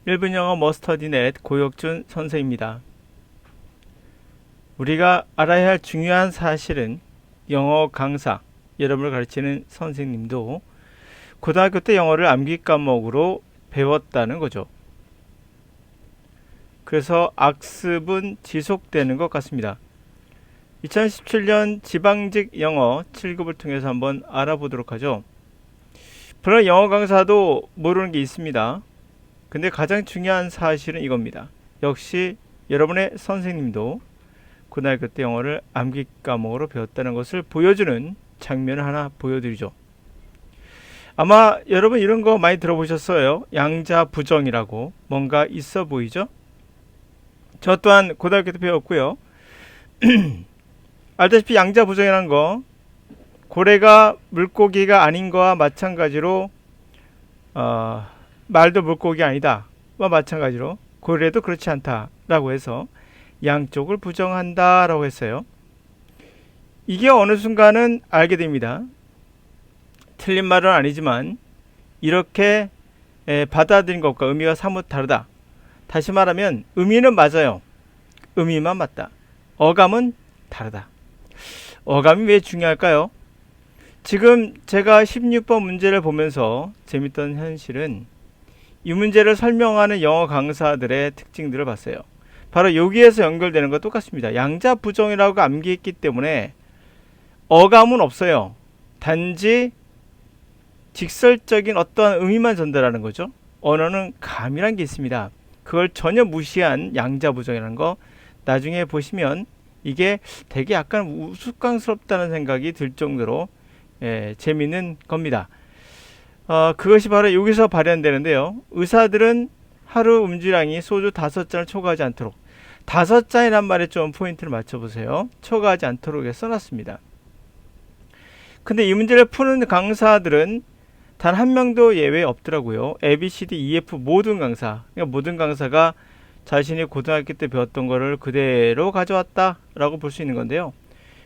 1분 영어 머스터디넷 고혁준 선생입니다. 우리가 알아야 할 중요한 사실은 영어 강사, 여러분을 가르치는 선생님도 고등학교 때 영어를 암기 과목으로 배웠다는 거죠. 그래서 악습은 지속되는 것 같습니다. 2017년 지방직 영어 7급을 통해서 한번 알아보도록 하죠. 물론 영어 강사도 모르는 게 있습니다. 근데 가장 중요한 사실은 이겁니다. 역시 여러분의 선생님도 고등학교 때 영어를 암기 과목으로 배웠다는 것을 보여주는 장면을 하나 보여드리죠. 아마 여러분 이런 거 많이 들어보셨어요. 양자부정이라고. 뭔가 있어 보이죠? 저 또한 고등학교 때 배웠고요. 알다시피 양자부정이라는 거, 고래가 물고기가 아닌 거와 마찬가지로 말도 물고기 아니다 와 마찬가지로 고래도 그렇지 않다라고 해서 양쪽을 부정한다라고 했어요. 이게 어느 순간은 알게 됩니다. 틀린 말은 아니지만 이렇게 받아들인 것과 의미가 사뭇 다르다. 다시 말하면 의미는 맞아요. 의미만 맞다. 어감은 다르다. 어감이 왜 중요할까요? 지금 제가 16번 문제를 보면서 재밌던 현실은 이 문제를 설명하는 영어 강사들의 특징들을 봤어요. 바로 여기에서 연결되는 것 똑같습니다. 양자부정이라고 암기했기 때문에 어감은 없어요. 단지 직설적인 어떠한 의미만 전달하는 거죠. 언어는 감이란 게 있습니다. 그걸 전혀 무시한 양자부정이라는 거 나중에 보시면 이게 되게 약간 우스꽝스럽다는 생각이 들 정도로 재미있는 겁니다. 그것이 바로 여기서 발현되는데요. 의사들은 하루 음주량이 소주 5잔을 초과하지 않도록, 5잔이란 말에 좀 포인트를 맞춰보세요. 초과하지 않도록 써놨습니다. 근데 이 문제를 푸는 강사들은 단 한 명도 예외 없더라고요. A, B, C, D, E, F 모든 강사, 그러니까 모든 강사가 자신이 고등학교 때 배웠던 거를 그대로 가져왔다라고 볼 수 있는 건데요.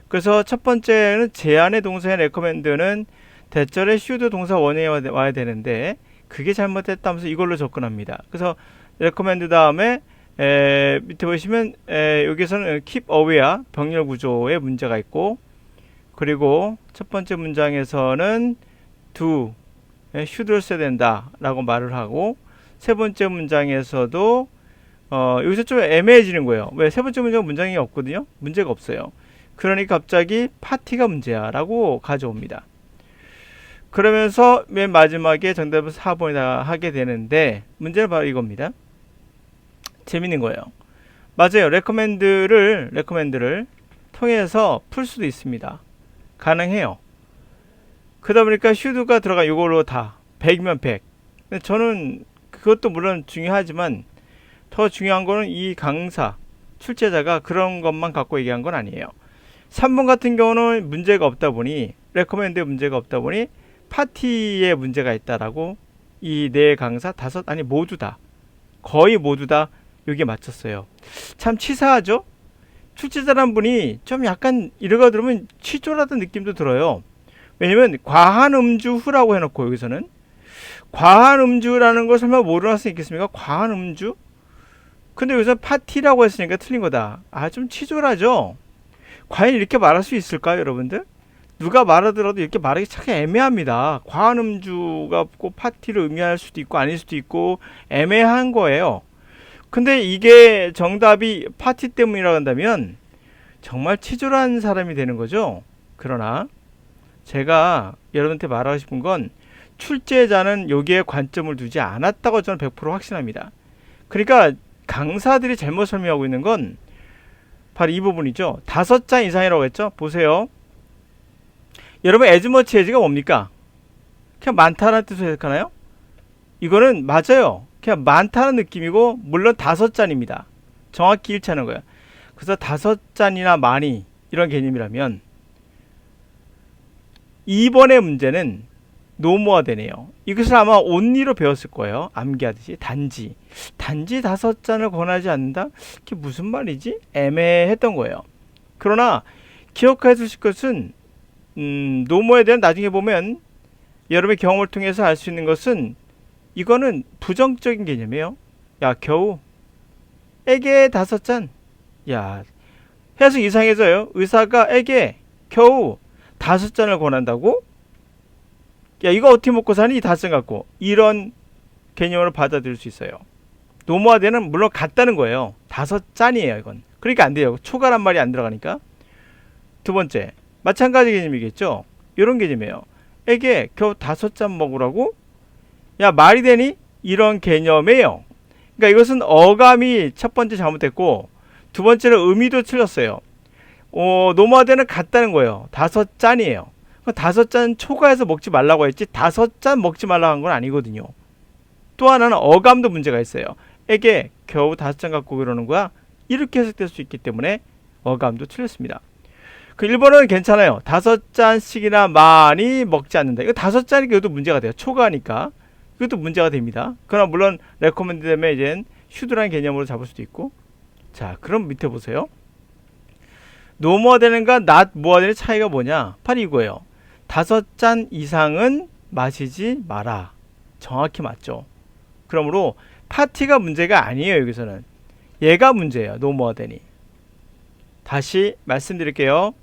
그래서 첫 번째는 제안의 동사인 recommend는 대절에 should 동사 원형이 와야 되는데 그게 잘못됐다면서 이걸로 접근합니다. 그래서 recommend 다음에 밑에 보시면 여기서는 keep aware 병렬 구조에 문제가 있고, 그리고 첫 번째 문장에서는 do should를 써야 된다 라고 말을 하고, 세 번째 문장에서도 여기서 좀 애매해지는 거예요. 왜? 세 번째 문장이 없거든요. 문제가 없어요. 그러니 갑자기 파티가 문제야 라고 가져옵니다. 그러면서 맨 마지막에 정답을 4번이나 하게 되는데 문제는 바로 이겁니다. 재밌는 거예요. 맞아요. 레코멘드를 통해서 풀 수도 있습니다. 가능해요. 그러다 보니까 should가 들어가 이걸로 다 100이면 100. 근데 저는 그것도 물론 중요하지만 더 중요한 거는 이 강사, 출제자가 그런 것만 갖고 얘기한 건 아니에요. 3번 같은 경우는 문제가 없다 보니, 레코멘드에 문제가 없다 보니 파티에 문제가 있다라고 이 네 강사 모두 다, 거의 모두 다 여기에 맞췄어요. 참 치사하죠? 출제자란 분이 좀 약간 이러가 들으면 취조라는 느낌도 들어요. 왜냐면 과한 음주 후라고 해놓고 여기서는 과한 음주라는 걸 설마 모르는 학생이 있겠습니까? 과한 음주? 근데 여기서 파티라고 했으니까 틀린 거다. 좀 치졸하죠? 과연 이렇게 말할 수 있을까요, 여러분들? 누가 말하더라도 이렇게 말하기 참 애매합니다. 과한 음주가 꼭 파티를 의미할 수도 있고 아닐 수도 있고 애매한 거예요. 근데 이게 정답이 파티 때문이라고 한다면 정말 치졸한 사람이 되는 거죠. 그러나 제가 여러분한테 말하고 싶은 건 출제자는 여기에 관점을 두지 않았다고 저는 100% 확신합니다. 그러니까 강사들이 잘못 설명하고 있는 건 바로 이 부분이죠. 5잔 이상이라고 했죠. 보세요. 여러분 as much가 뭡니까? 그냥 많다는 뜻으로 해석하나요? 이거는 맞아요. 그냥 많다는 느낌이고, 물론 5잔입니다. 정확히 일치하는 거예요. 그래서 5잔이나 많이 이런 개념이라면 2번의 문제는 노모화 되네요. 이것을 아마 only로 배웠을 거예요. 암기하듯이. 단지 5잔을 권하지 않는다? 그게 무슨 말이지? 애매했던 거예요. 그러나 기억해 두실 것은 노모에 대한 나중에 보면 여러분의 경험을 통해서 알 수 있는 것은 이거는 부정적인 개념이에요. 야, 겨우 에게 5잔. 야, 해석 이상해져요. 의사가 에게 겨우 5잔을 권한다고? 야, 이거 어떻게 먹고 사니? 이 5잔 갖고. 이런 개념으로 받아들일 수 있어요. 노모화되는 물론 같다는 거예요. 5잔이에요, 이건. 그러니까 안 돼요. 초과란 말이 안 들어가니까. 두 번째, 마찬가지 개념이겠죠. 이런 개념이에요. 에게 겨우 5잔 먹으라고? 야, 말이 되니? 이런 개념이에요. 그러니까 이것은 어감이 첫 번째 잘못됐고, 두 번째로 의미도 틀렸어요. 노모화되는 같다는 거예요. 5잔이에요. 5잔 초과해서 먹지 말라고 했지 5잔 먹지 말라고 한 건 아니거든요. 또 하나는 어감도 문제가 있어요. 에게 겨우 5잔 갖고 그러는 거야? 이렇게 해석될 수 있기 때문에 어감도 틀렸습니다. 그 1번은 괜찮아요. 5잔씩이나 많이 먹지 않는다. 이거 5잔이니까 이것도 문제가 돼요. 초과하니까. 이것도 문제가 됩니다. 그러나 물론 레코멘드 되면 이젠 슈드라는 개념으로 잡을 수도 있고. 자, 그럼 밑에 보세요. 노모화되는가 not 모화되는 차이가 뭐냐? 바로 이거예요. 5잔 이상은 마시지 마라. 정확히 맞죠. 그러므로 파티가 문제가 아니에요. 여기서는 얘가 문제예요. 노모화되니. 다시 말씀드릴게요.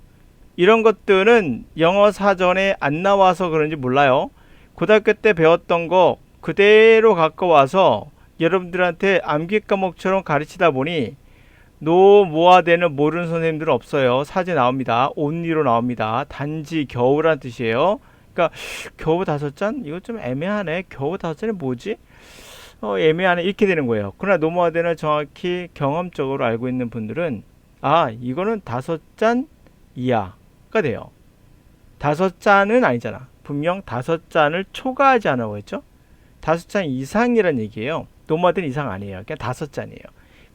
이런 것들은 영어 사전에 안 나와서 그런지 몰라요. 고등학교 때 배웠던 거 그대로 갖고 와서 여러분들한테 암기 과목처럼 가르치다 보니 노모화되는 모르는 선생님들은 없어요. 사진 나옵니다. 온리로 나옵니다. 단지 겨우란 뜻이에요. 그러니까 겨우 5잔? 이거 좀 애매하네. 겨우 5잔이 뭐지? 애매하네. 이렇게 되는 거예요. 그러나 노모화되는 정확히 경험적으로 알고 있는 분들은 이거는 5잔 이하가 돼요. 5잔은 아니잖아. 분명 5잔을 초과하지 않았고 했죠? 5잔 이상이란 얘기예요. 노모화된 이상 아니에요. 그냥 5잔이에요.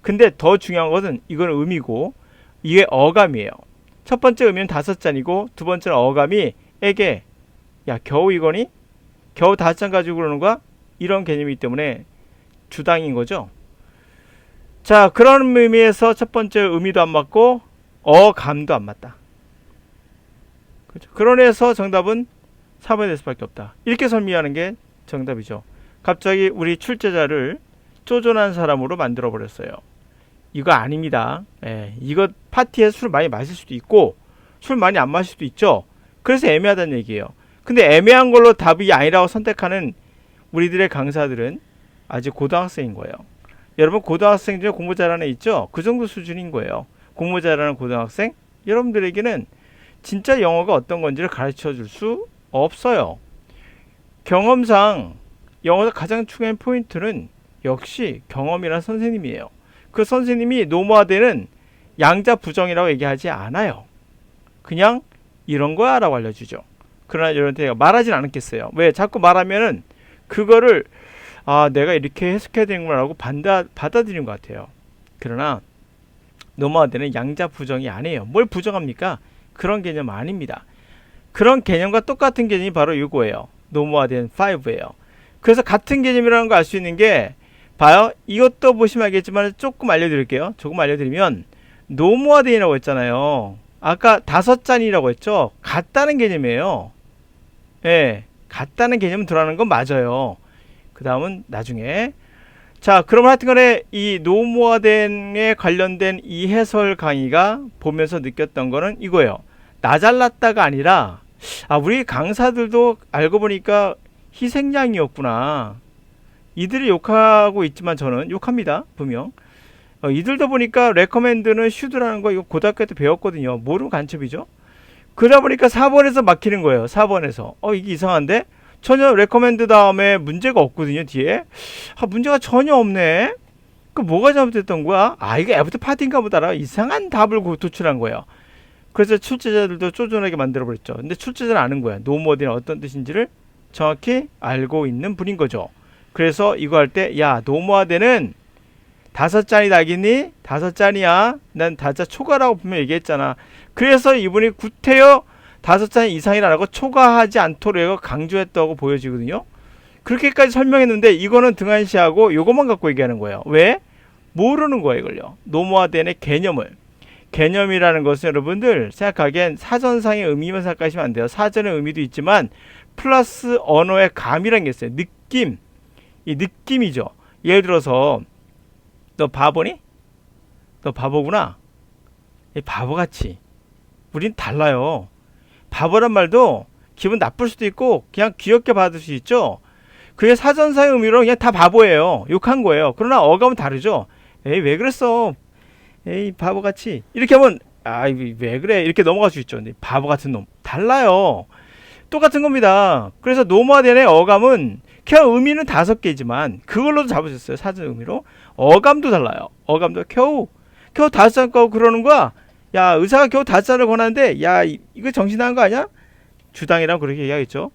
근데 더 중요한 것은 이건 의미고 이게 어감이에요. 첫 번째 의미는 5잔이고 두 번째는 어감이 에게 야 겨우 이거니? 겨우 5잔 가지고 그러는 거야? 이런 개념이기 때문에 주당인 거죠. 자, 그런 의미에서 첫 번째 의미도 안 맞고 어감도 안 맞다. 그렇죠? 그러면서 정답은 4번이 될 수밖에 없다. 이렇게 설명하는 게 정답이죠. 갑자기 우리 출제자를 쪼존한 사람으로 만들어 버렸어요. 이거 아닙니다. 이거 파티에서 술 많이 마실 수도 있고 술 많이 안 마실 수도 있죠. 그래서 애매하다는 얘기예요. 근데 애매한 걸로 답이 아니라고 선택하는 우리들의 강사들은 아직 고등학생인 거예요. 여러분 고등학생 중에 공부 잘하는 애 있죠? 그 정도 수준인 거예요. 공부 잘하는 고등학생? 여러분들에게는 진짜 영어가 어떤 건지를 가르쳐 줄 수 없어요. 경험상 영어에서 가장 중요한 포인트는 역시 경험이란 선생님이에요. 그 선생님이 노모화되는 양자 부정이라고 얘기하지 않아요. 그냥 이런 거야 라고 알려주죠. 그러나 여러분한테 말하진 않겠어요. 왜? 자꾸 말하면은 그거를 내가 이렇게 해석해야 되는구나 라고 받아들이는 것 같아요. 그러나 노모화되는 양자 부정이 아니에요. 뭘 부정합니까? 그런 개념 아닙니다. 그런 개념과 똑같은 개념이 바로 이거예요. 노모화된 5예요. 그래서 같은 개념이라는 걸 알 수 있는 게 봐요. 이것도 보시면 알겠지만 조금 알려드릴게요. 조금 알려드리면 노모화된이라고 했잖아요. 아까 5잔이라고 했죠. 같다는 개념이에요. 같다는 개념 들어가는 건 맞아요. 그 다음은 나중에 자, 그럼 하여튼간에 이 노모화된에 관련된 이 해설 강의가 보면서 느꼈던 거는 이거예요. 나 잘났다가 아니라 우리 강사들도 알고 보니까 희생양이었구나. 이들이 욕하고 있지만 저는 욕합니다. 분명. 이들도 보니까 레커멘드는 슈드라는 거 이거 고등학교 때 배웠거든요. 모르는 간첩이죠. 그러다 보니까 4번에서 막히는 거예요. 4번에서. 이게 이상한데? 전혀 레커멘드 다음에 문제가 없거든요. 뒤에. 문제가 전혀 없네. 그 뭐가 잘못됐던 거야? 이게 애프터 파티인가 보다라 이상한 답을 도출한 거예요. 그래서 출제자들도 쪼존하게 만들어버렸죠. 근데 출제자는 아는 거야. 노모화된 어떤 뜻인지를 정확히 알고 있는 분인 거죠. 그래서 이거 할 때 노모화되는 5잔이 나겠니? 5잔이야. 난 5잔 초과라고 분명히 얘기했잖아. 그래서 이분이 구태여 5잔 이상이라고 초과하지 않도록 강조했다고 보여지거든요. 그렇게까지 설명했는데 이거는 등한시하고 이것만 갖고 얘기하는 거예요. 왜? 모르는 거예요. 이걸요. 노모화된의 개념을. 개념이라는 것은 여러분들 생각하기엔 사전상의 의미만 생각하시면 안 돼요. 사전의 의미도 있지만 플러스 언어의 감이라는 게 있어요. 느낌. 이 느낌이죠. 예를 들어서 너 바보니? 너 바보구나. 바보같이. 우린 달라요. 바보란 말도 기분 나쁠 수도 있고 그냥 귀엽게 받을 수 있죠. 그게 사전사의 의미로 그냥 다 바보예요. 욕한 거예요. 그러나 어감은 다르죠. 에이 왜 그랬어? 에이 바보같이. 이렇게 하면 왜 그래? 이렇게 넘어갈 수 있죠. 근데 바보같은 놈. 달라요. 똑같은 겁니다. 그래서 노마덴의 어감은 그냥 의미는 5개지만 그걸로도 잡으셨어요. 사전 의미로. 어감도 달라요. 어감도 겨우 5잔 꺼 그러는 거야. 야 의사가 겨우 5잔을 권하는데 야 이거 정신 나간 거 아니야? 주당이라고 그렇게 얘기하겠죠.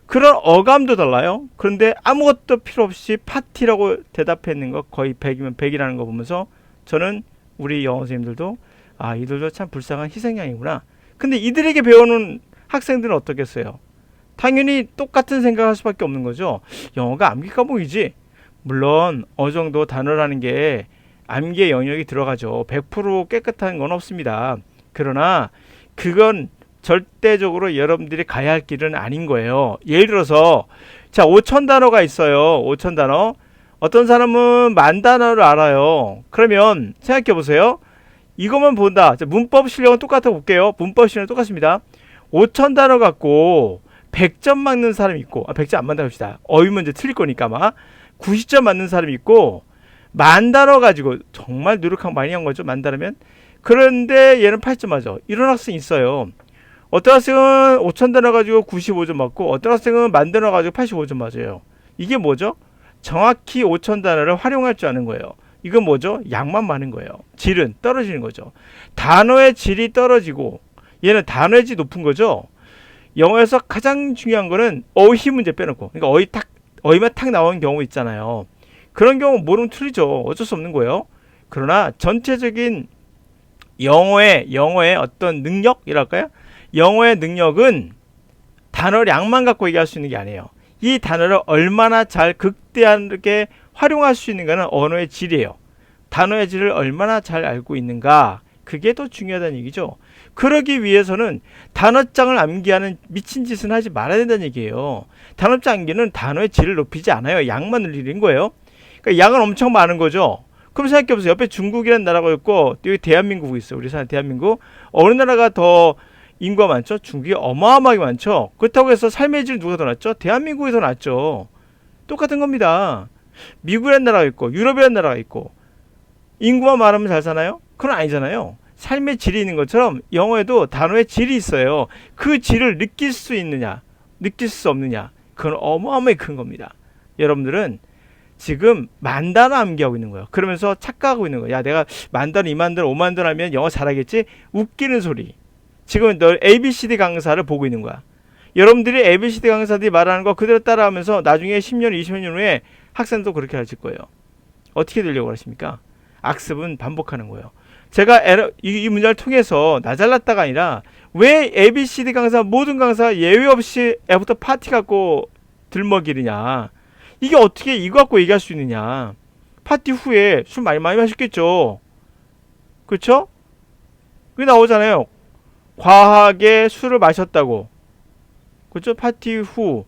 그런 어감도 달라요. 그런데 아무것도 필요 없이 파티라고 대답했는 거 거의 100이면 100이라는 거 보면서 저는 우리 영어 선생님들도 이들도 참 불쌍한 희생양이구나. 근데 이들에게 배우는 학생들은 어떻겠어요? 당연히 똑같은 생각할 수밖에 없는 거죠. 영어가 암기 과목이지. 물론 어느 정도 단어라는 게 암기의 영역이 들어가죠. 100% 깨끗한 건 없습니다. 그러나 그건 절대적으로 여러분들이 가야 할 길은 아닌 거예요. 예를 들어서 자 5천 단어가 있어요. 5천 단어. 어떤 사람은 10,000단어를 알아요. 그러면 생각해 보세요. 이것만 본다. 자, 문법 실력은 똑같아 볼게요. 문법 실력은 똑같습니다. 5천 단어 갖고 100점 맞는 사람이 있고 100점 안 맞는다 합시다. 어휘 문제 틀릴 거니까 아마 90점 맞는 사람이 있고 10,000단어 가지고 정말 노력하고 많이 한 거죠. 10,000단어면. 그런데 얘는 8점 맞아. 이런 학생 있어요. 어떤 학생은 5,000단어 가지고 95점 맞고 어떤 학생은 10,000단어 가지고 85점 맞아요. 이게 뭐죠? 정확히 5,000단어를 활용할 줄 아는 거예요. 이건 뭐죠? 양만 많은 거예요. 질은 떨어지는 거죠. 단어의 질이 떨어지고 얘는 단어의 질이 높은 거죠. 영어에서 가장 중요한 거는 어휘 문제 빼놓고 그러니까 어휘만 탁 나오는 경우 있잖아요. 그런 경우 모르면 틀리죠. 어쩔 수 없는 거예요. 그러나 전체적인 영어의 어떤 능력이랄까요? 영어의 능력은 단어량만 갖고 얘기할 수 있는 게 아니에요. 이 단어를 얼마나 잘 극대하게 활용할 수 있는가는 언어의 질이에요. 단어의 질을 얼마나 잘 알고 있는가, 그게 더 중요하다는 얘기죠. 그러기 위해서는 단어장을 암기하는 미친 짓은 하지 말아야 된다는 얘기예요. 단어장 암기는 단어의 질을 높이지 않아요. 양만 늘리는 거예요. 그러니까 양은 엄청 많은 거죠. 그럼 생각해보세요. 옆에 중국이라는 나라가 있고 여기 대한민국이 있어요. 우리 사는 대한민국. 어느 나라가 더 인구가 많죠? 중국이 어마어마하게 많죠. 그렇다고 해서 삶의 질 누가 더 낫죠? 대한민국이 더 낫죠. 똑같은 겁니다. 미국이라는 나라가 있고 유럽이라는 나라가 있고 인구만 많으면 잘 사나요? 그건 아니잖아요. 삶의 질이 있는 것처럼 영어에도 단어의 질이 있어요. 그 질을 느낄 수 있느냐 느낄 수 없느냐, 그건 어마어마하게 큰 겁니다. 여러분들은 지금 10,000단어 암기하고 있는 거예요. 그러면서 착각하고 있는 거예요. 야 내가 10,000단어 20,000단어 50,000단어 하면 영어 잘하겠지? 웃기는 소리. 지금 너 ABCD 강사를 보고 있는 거야. 여러분들이 ABCD 강사들이 말하는 거 그대로 따라하면서 나중에 10년 20년 후에 학생도 그렇게 가르칠 거예요. 어떻게 되려고 하십니까? 악습은 반복하는 거예요. 제가 이 문제를 통해서 나 잘났다가 아니라 왜 ABCD 강사 모든 강사 예외 없이 애부터 파티 갖고 들먹이느냐, 이게 어떻게 이거 갖고 얘기할 수 있느냐. 파티 후에 술 많이 마셨겠죠. 그렇죠? 그게 나오잖아요. 과하게 술을 마셨다고. 그렇죠? 파티 후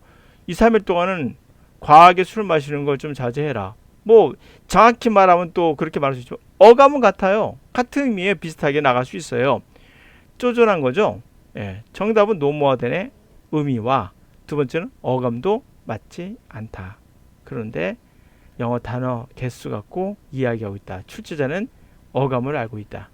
2, 3일 동안은 과하게 술을 마시는 걸 좀 자제해라. 뭐 정확히 말하면 또 그렇게 말할 수 있죠. 어감은 같아요. 같은 의미에 비슷하게 나갈 수 있어요. 쪼잔한 거죠. 예, 정답은 노모어덴의 의미와 두 번째는 어감도 맞지 않다. 그런데 영어 단어 개수 갖고 이야기하고 있다. 출제자는 어감을 알고 있다.